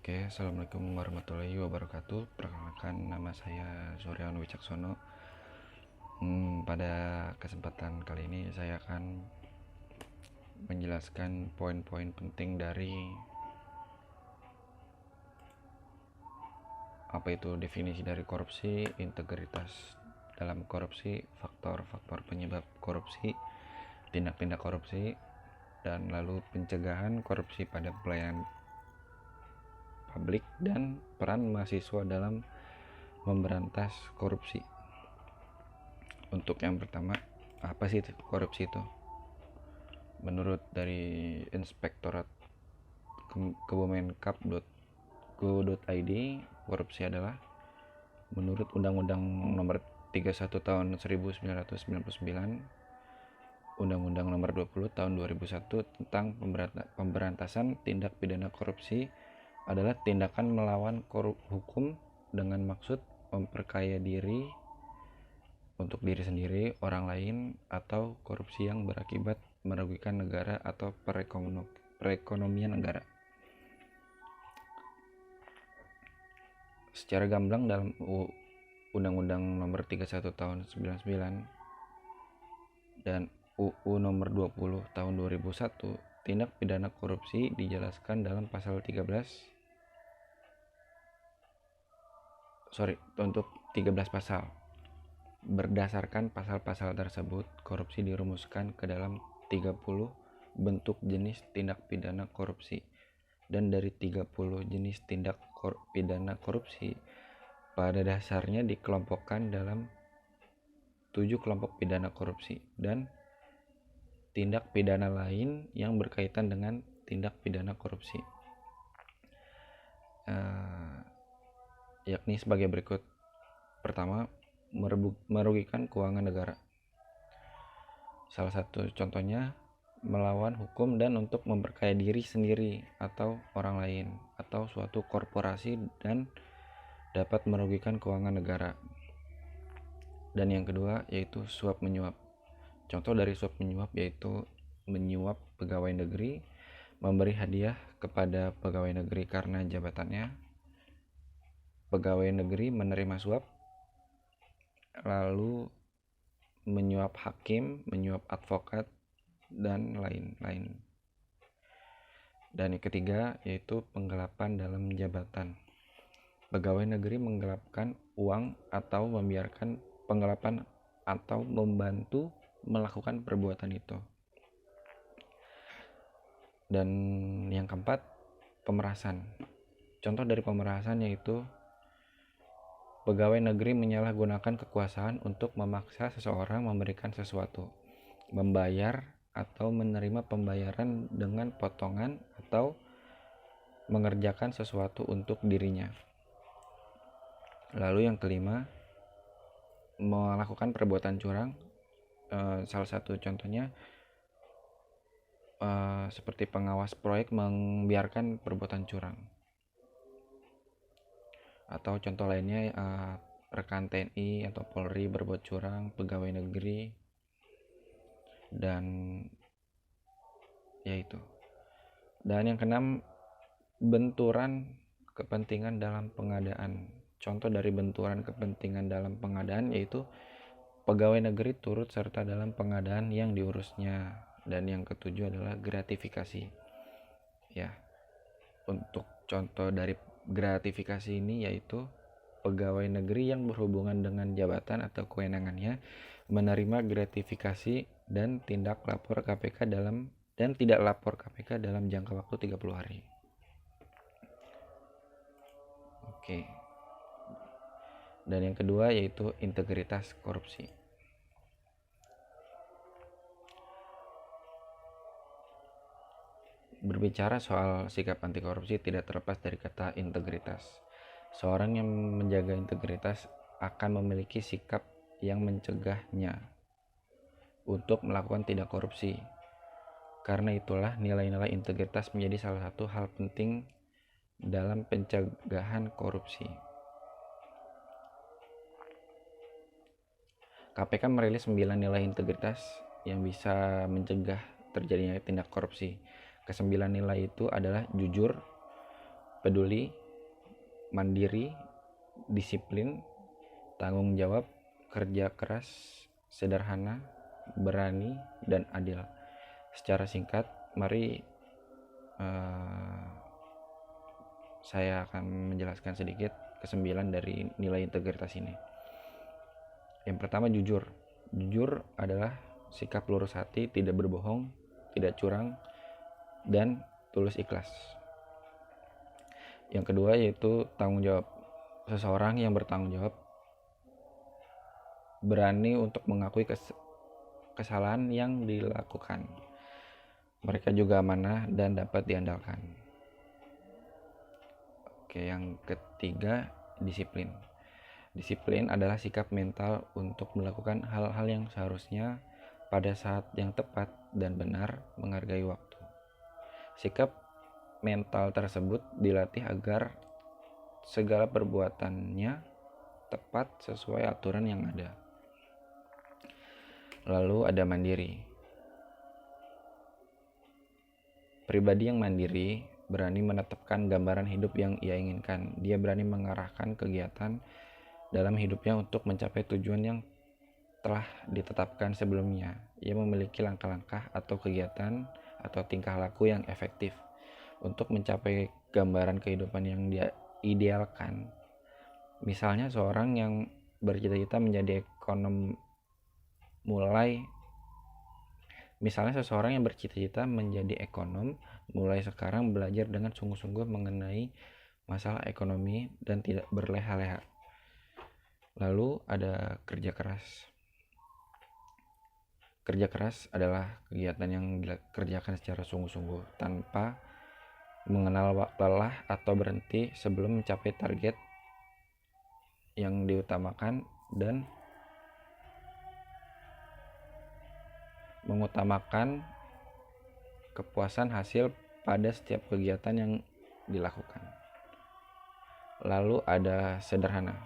Oke, assalamualaikum warahmatullahi wabarakatuh. Perkenalkan, nama saya Suryawan Wicaksono. Pada kesempatan kali ini saya akan menjelaskan poin-poin penting dari apa itu definisi dari korupsi, integritas dalam korupsi, faktor-faktor penyebab korupsi, tindak-tindak korupsi, dan lalu pencegahan korupsi pada pelayanan publik dan peran mahasiswa dalam memberantas korupsi. Untuk yang pertama, apa sih korupsi itu? Menurut dari Inspektorat Kebumenkap.go.id, korupsi adalah menurut Undang-Undang Nomor 31 Tahun 1999, Undang-Undang Nomor 20 Tahun 2001 tentang pemberantasan tindak pidana korupsi adalah tindakan melawan hukum dengan maksud memperkaya diri untuk diri sendiri, orang lain, atau korupsi yang berakibat merugikan negara atau perekonomian negara. Secara gamblang dalam Undang-Undang Nomor 31 Tahun 1999 dan UU Nomor 20 Tahun 2001, tindak pidana korupsi dijelaskan dalam pasal 13 pasal. Berdasarkan pasal-pasal tersebut, korupsi dirumuskan ke dalam 30 bentuk jenis tindak pidana korupsi. Dan dari 30 jenis tindak pidana korupsi, pada dasarnya dikelompokkan dalam 7 kelompok pidana korupsi dan tindak pidana lain yang berkaitan dengan tindak pidana korupsi, yakni sebagai berikut. Pertama, merugikan keuangan negara. Salah satu contohnya melawan hukum dan untuk memperkaya diri sendiri atau orang lain atau suatu korporasi dan dapat merugikan keuangan negara. Dan yang kedua yaitu suap menyuap. Contoh dari suap menyuap yaitu menyuap pegawai negeri, memberi hadiah kepada pegawai negeri karena jabatannya, pegawai negeri menerima suap, lalu menyuap hakim, menyuap advokat, dan lain-lain. Dan yang ketiga yaitu penggelapan dalam jabatan. Pegawai negeri menggelapkan uang atau membiarkan penggelapan atau membantu melakukan perbuatan itu. Dan yang keempat, pemerasan. Contoh dari pemerasan yaitu pegawai negeri menyalahgunakan kekuasaan untuk memaksa seseorang memberikan sesuatu, membayar atau menerima pembayaran dengan potongan atau mengerjakan sesuatu untuk dirinya. Lalu yang kelima, melakukan perbuatan curang. Salah satu contohnya seperti pengawas proyek membiarkan perbuatan curang. Atau contoh lainnya, rekan TNI atau Polri berbuat curang, pegawai negeri, dan yaitu. Dan yang keenam, benturan kepentingan dalam pengadaan. Contoh dari benturan kepentingan dalam pengadaan yaitu pegawai negeri turut serta dalam pengadaan yang diurusnya. Dan yang ketujuh adalah gratifikasi. Ya, untuk contoh dari gratifikasi ini yaitu pegawai negeri yang berhubungan dengan jabatan atau kewenangannya menerima gratifikasi dan tidak lapor KPK dalam jangka waktu 30 hari. Oke. Dan yang kedua yaitu integritas korupsi. Berbicara soal sikap anti korupsi tidak terlepas dari kata integritas. Seorang yang menjaga integritas akan memiliki sikap yang mencegahnya untuk melakukan tindak korupsi. Karena itulah nilai-nilai integritas menjadi salah satu hal penting dalam pencegahan korupsi. KPK merilis 9 nilai integritas yang bisa mencegah terjadinya tindak korupsi. Kesembilan nilai itu adalah jujur, peduli, mandiri, disiplin, tanggung jawab, kerja keras, sederhana, berani, dan adil. Secara singkat, mari saya akan menjelaskan sedikit ke-9 dari nilai integritas ini. Yang pertama, jujur. Jujur adalah sikap lurus hati, tidak berbohong, tidak curang, dan tulus ikhlas. Yang kedua yaitu tanggung jawab. Seseorang yang bertanggung jawab berani untuk mengakui kesalahan yang dilakukan. Mereka juga amanah dan dapat diandalkan. Oke, yang ketiga, disiplin. Disiplin adalah sikap mental untuk melakukan hal-hal yang seharusnya pada saat yang tepat dan benar, menghargai waktu. Sikap mental tersebut dilatih agar segala perbuatannya tepat sesuai aturan yang ada. Lalu ada mandiri. Pribadi yang mandiri berani menetapkan gambaran hidup yang ia inginkan. Dia berani mengarahkan kegiatan dalam hidupnya untuk mencapai tujuan yang telah ditetapkan sebelumnya. Ia memiliki langkah-langkah atau kegiatan atau tingkah laku yang efektif untuk mencapai gambaran kehidupan yang dia idealkan. Misalnya seorang yang bercita-cita menjadi ekonom mulai sekarang belajar dengan sungguh-sungguh mengenai masalah ekonomi dan tidak berleha-leha. Lalu ada kerja keras. Kerja keras adalah kegiatan yang dikerjakan secara sungguh-sungguh tanpa mengenal lelah atau berhenti sebelum mencapai target yang diutamakan dan mengutamakan kepuasan hasil pada setiap kegiatan yang dilakukan. Lalu ada sederhana.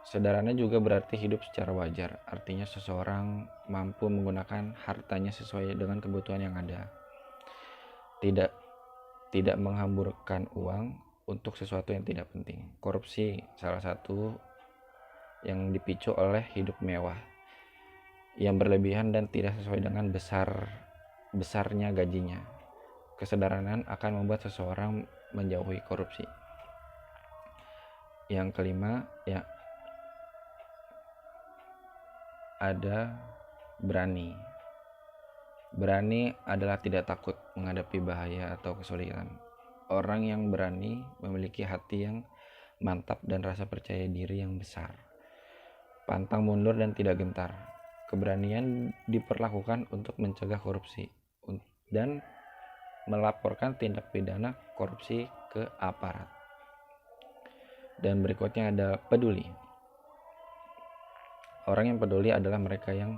Sederhana juga berarti hidup secara wajar. Artinya seseorang mampu menggunakan hartanya sesuai dengan kebutuhan yang ada. Tidak menghamburkan uang untuk sesuatu yang tidak penting. Korupsi salah satu yang dipicu oleh hidup mewah yang berlebihan dan tidak sesuai dengan besarnya gajinya. Kesederhanaan akan membuat seseorang menjauhi korupsi. Yang kelima, ada berani. Berani adalah tidak takut menghadapi bahaya atau kesulitan. Orang yang berani memiliki hati yang mantap dan rasa percaya diri yang besar. Pantang mundur dan tidak gentar. Keberanian diperlakukan untuk mencegah korupsi dan melaporkan tindak pidana korupsi ke aparat. Dan berikutnya ada peduli. Orang yang peduli adalah mereka yang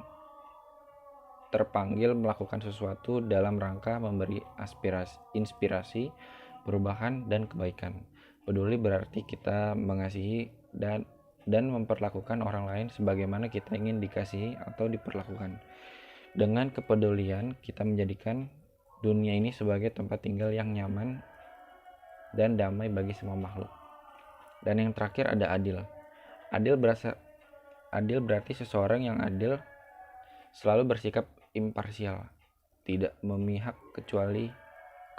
terpanggil melakukan sesuatu dalam rangka memberi inspirasi, perubahan, dan kebaikan. Peduli berarti kita mengasihi dan memperlakukan orang lain sebagaimana kita ingin dikasihi atau diperlakukan. Dengan kepedulian, kita menjadikan dunia ini sebagai tempat tinggal yang nyaman dan damai bagi semua makhluk. Dan yang terakhir ada adil. Adil berarti seseorang yang adil selalu bersikap imparsial, tidak memihak kecuali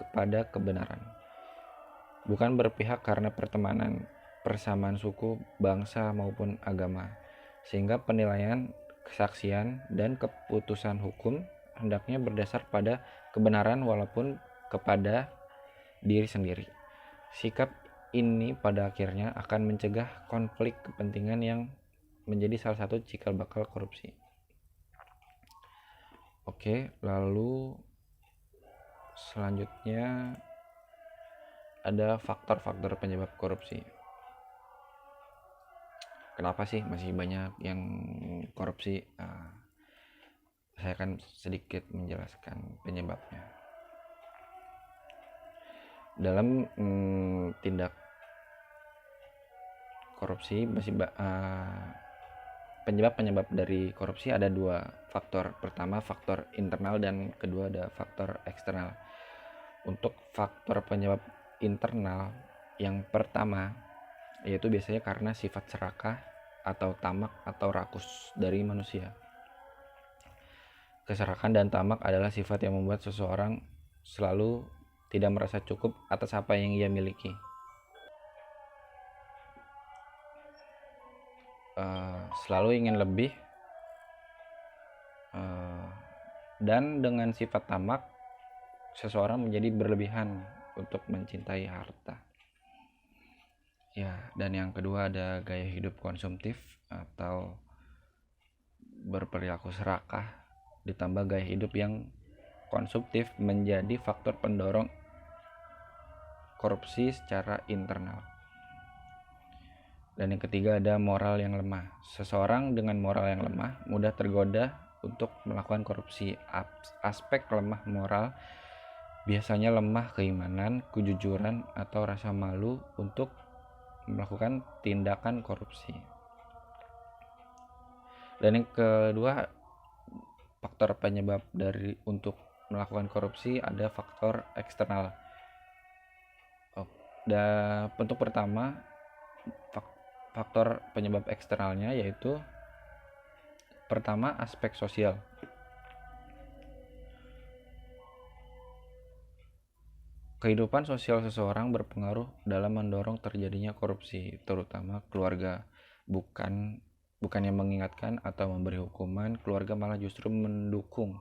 kepada kebenaran. Bukan berpihak karena pertemanan, persamaan suku, bangsa maupun agama. Sehingga penilaian, kesaksian, dan keputusan hukum hendaknya berdasar pada kebenaran walaupun kepada diri sendiri. Sikap ini pada akhirnya akan mencegah konflik kepentingan yang menjadi salah satu cikal bakal korupsi. Oke, lalu selanjutnya ada faktor-faktor penyebab korupsi. Kenapa sih masih banyak yang korupsi? Saya akan sedikit menjelaskan penyebabnya. Dalam tindak korupsi penyebab dari korupsi ada dua faktor. Pertama faktor internal dan kedua ada faktor eksternal. Untuk faktor penyebab internal yang pertama yaitu biasanya karena sifat serakah atau tamak atau rakus dari manusia. Keserakahan dan tamak adalah sifat yang membuat seseorang selalu tidak merasa cukup atas apa yang ia miliki. Selalu ingin lebih, dan dengan sifat tamak seseorang menjadi berlebihan untuk mencintai harta. Ya, dan yang kedua ada gaya hidup konsumtif atau berperilaku serakah ditambah gaya hidup yang konsumtif menjadi faktor pendorong korupsi secara internal. Dan yang ketiga ada moral yang lemah. Seseorang dengan moral yang lemah mudah tergoda untuk melakukan korupsi. Aspek lemah moral biasanya lemah keimanan, kejujuran, atau rasa malu untuk melakukan tindakan korupsi. Dan yang kedua, faktor penyebab dari untuk melakukan korupsi ada faktor eksternal. Dan untuk pertama, faktor penyebab eksternalnya yaitu pertama aspek sosial. Kehidupan sosial seseorang berpengaruh dalam mendorong terjadinya korupsi, terutama keluarga. Bukannya mengingatkan atau memberi hukuman, keluarga malah justru mendukung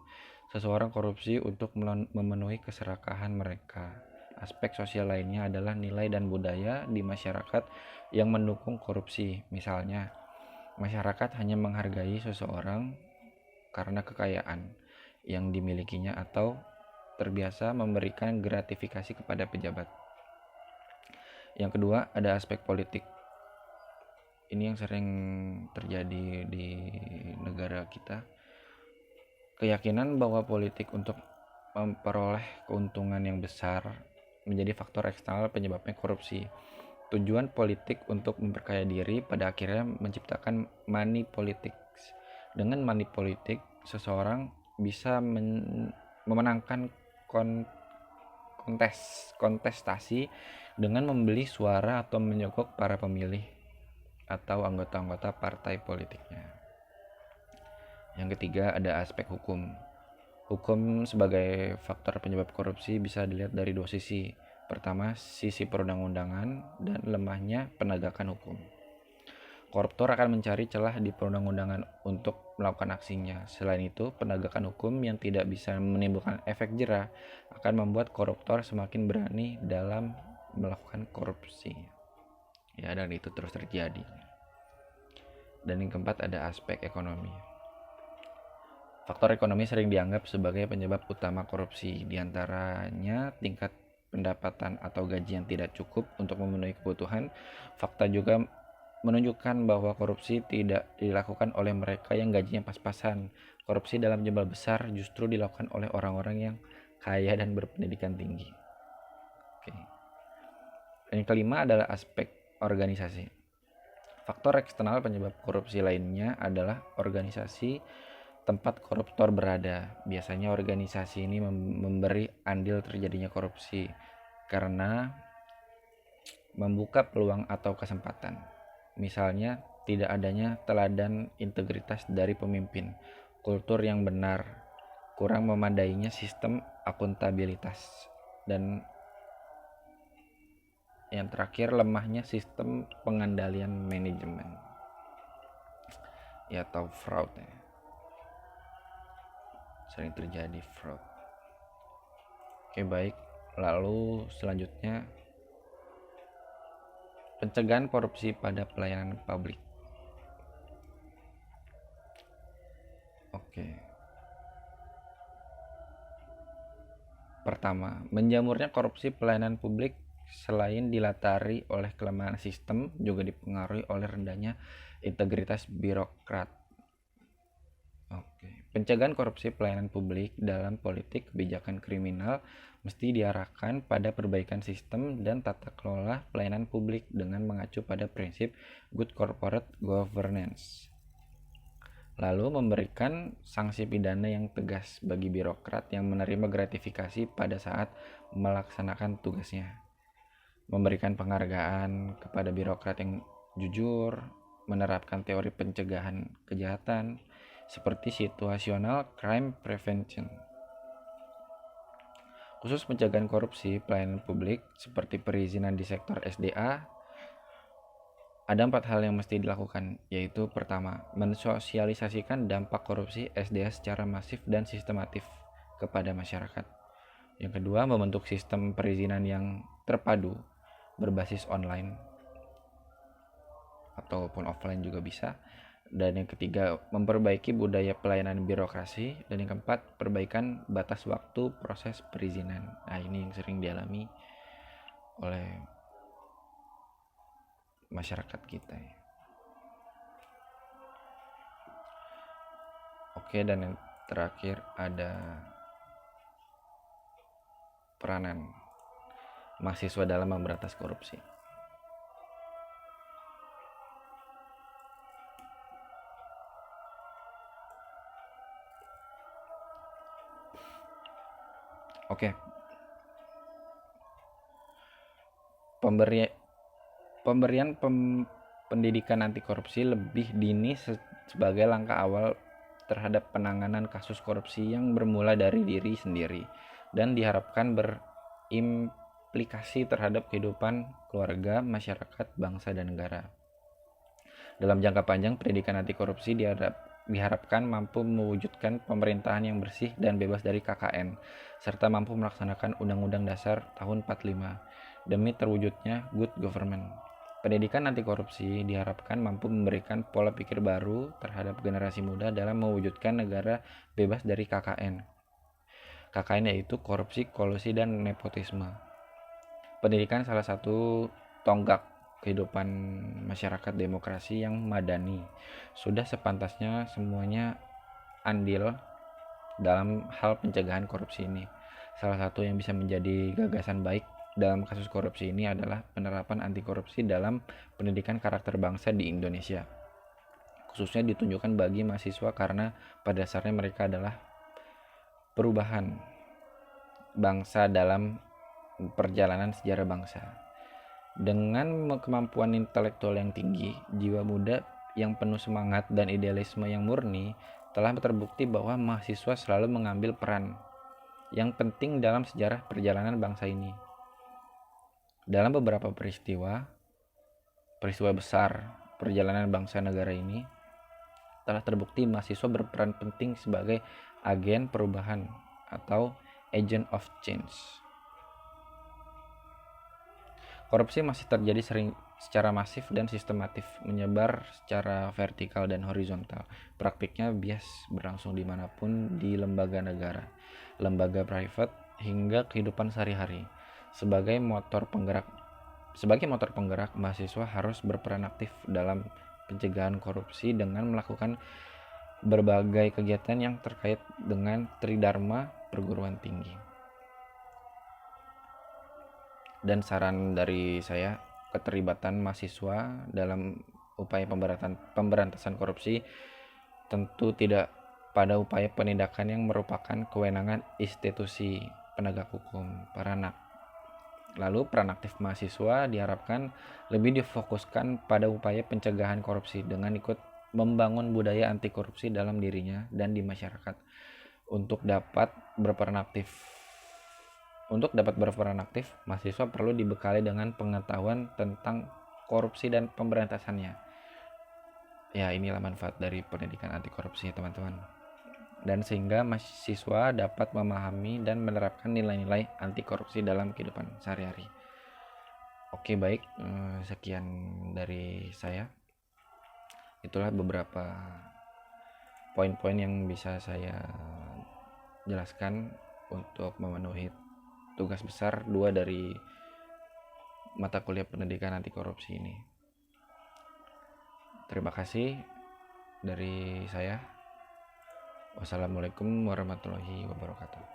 seseorang korupsi untuk memenuhi keserakahan mereka. Aspek sosial lainnya adalah nilai dan budaya di masyarakat yang mendukung korupsi. Misalnya, masyarakat hanya menghargai seseorang karena kekayaan yang dimilikinya atau terbiasa memberikan gratifikasi kepada pejabat. Yang kedua, ada aspek politik. Ini yang sering terjadi di negara kita. Keyakinan bahwa politik untuk memperoleh keuntungan yang besar menjadi faktor eksternal penyebabnya korupsi. Tujuan politik untuk memperkaya diri pada akhirnya menciptakan money politics. Dengan money politik, seseorang bisa memenangkan kontestasi dengan membeli suara atau menyogok para pemilih atau anggota-anggota partai politiknya. Yang ketiga ada aspek hukum. Hukum sebagai faktor penyebab korupsi bisa dilihat dari dua sisi. Pertama, sisi perundang-undangan dan lemahnya penegakan hukum. Koruptor akan mencari celah di perundang-undangan untuk melakukan aksinya. Selain itu, penegakan hukum yang tidak bisa menimbulkan efek jera akan membuat koruptor semakin berani dalam melakukan korupsi. Ya, dan itu terus terjadi. Dan yang keempat ada aspek ekonomi. Faktor ekonomi sering dianggap sebagai penyebab utama korupsi. Di antaranya tingkat pendapatan atau gaji yang tidak cukup untuk memenuhi kebutuhan. Fakta juga menunjukkan bahwa korupsi tidak dilakukan oleh mereka yang gajinya pas-pasan. Korupsi dalam jumlah besar justru dilakukan oleh orang-orang yang kaya dan berpendidikan tinggi. Oke. Dan yang kelima adalah aspek organisasi. Faktor eksternal penyebab korupsi lainnya adalah organisasi tempat koruptor berada. Biasanya organisasi ini memberi andil terjadinya korupsi karena membuka peluang atau kesempatan. Misalnya, tidak adanya teladan integritas dari pemimpin, kultur yang benar, kurang memadainya sistem akuntabilitas, dan yang terakhir lemahnya sistem pengendalian manajemen, ya, atau fraud ya. Sering terjadi fraud. Oke, baik. Lalu selanjutnya pencegahan korupsi pada pelayanan publik. Oke. Pertama, menjamurnya korupsi pelayanan publik selain dilatari oleh kelemahan sistem juga dipengaruhi oleh rendahnya integritas birokrat. Oke. Pencegahan korupsi pelayanan publik dalam politik kebijakan kriminal mesti diarahkan pada perbaikan sistem dan tata kelola pelayanan publik dengan mengacu pada prinsip good corporate governance. Lalu memberikan sanksi pidana yang tegas bagi birokrat yang menerima gratifikasi pada saat melaksanakan tugasnya. Memberikan penghargaan kepada birokrat yang jujur, menerapkan teori pencegahan kejahatan seperti situational crime prevention. Khusus pencegahan korupsi pelayanan publik seperti perizinan di sektor SDA, ada 4 hal yang mesti dilakukan, yaitu pertama, mensosialisasikan dampak korupsi SDA secara masif dan sistematif kepada masyarakat. Yang kedua, membentuk sistem perizinan yang terpadu berbasis online ataupun offline juga bisa. Dan yang ketiga, memperbaiki budaya pelayanan birokrasi. Dan yang keempat, perbaikan batas waktu proses perizinan. Nah, ini yang sering dialami oleh masyarakat kita ya. Oke, dan yang terakhir ada peranan mahasiswa dalam memberantas korupsi. Oke. Pemberian pendidikan anti korupsi lebih dini sebagai langkah awal terhadap penanganan kasus korupsi yang bermula dari diri sendiri dan diharapkan berimplikasi terhadap kehidupan keluarga, masyarakat, bangsa, dan negara. Dalam jangka panjang, pendidikan anti korupsi diharapkan mampu mewujudkan pemerintahan yang bersih dan bebas dari KKN, serta mampu melaksanakan Undang-Undang Dasar tahun 45 demi terwujudnya good government. Pendidikan anti korupsi diharapkan mampu memberikan pola pikir baru terhadap generasi muda dalam mewujudkan negara bebas dari KKN. KKN yaitu korupsi, kolusi, dan nepotisme. Pendidikan salah satu tonggak kehidupan masyarakat demokrasi yang madani. Sudah sepantasnya semuanya andil dalam hal pencegahan korupsi ini. Salah satu yang bisa menjadi gagasan baik dalam kasus korupsi ini adalah penerapan anti korupsi dalam pendidikan karakter bangsa di Indonesia. Khususnya ditunjukkan bagi mahasiswa karena pada dasarnya mereka adalah perubahan bangsa dalam perjalanan sejarah bangsa. Dengan kemampuan intelektual yang tinggi, jiwa muda yang penuh semangat dan idealisme yang murni telah terbukti bahwa mahasiswa selalu mengambil peran yang penting dalam sejarah perjalanan bangsa ini. Dalam beberapa peristiwa besar perjalanan bangsa negara ini telah terbukti mahasiswa berperan penting sebagai agen perubahan atau agent of change. Korupsi masih terjadi secara masif dan sistematif, menyebar secara vertikal dan horizontal. Praktiknya bias berlangsung dimanapun di lembaga negara, lembaga private, hingga kehidupan sehari-hari. Sebagai motor penggerak, mahasiswa harus berperan aktif dalam pencegahan korupsi dengan melakukan berbagai kegiatan yang terkait dengan Tridharma perguruan tinggi. Dan saran dari saya, keterlibatan mahasiswa dalam upaya pemberantasan korupsi tentu tidak pada upaya penindakan yang merupakan kewenangan institusi penegak hukum. Lalu peran aktif mahasiswa diharapkan lebih difokuskan pada upaya pencegahan korupsi dengan ikut membangun budaya anti korupsi dalam dirinya dan di masyarakat. Untuk dapat berperan aktif, mahasiswa perlu dibekali dengan pengetahuan tentang korupsi dan pemberantasannya. Ya, inilah manfaat dari pendidikan anti korupsi, teman-teman. Dan sehingga mahasiswa dapat memahami dan menerapkan nilai-nilai anti korupsi dalam kehidupan sehari-hari. Oke, baik, sekian dari saya. Itulah beberapa poin-poin yang bisa saya jelaskan untuk memenuhi tugas besar 2 dari mata kuliah pendidikan anti korupsi ini. Terima kasih dari saya. Wassalamualaikum warahmatullahi wabarakatuh.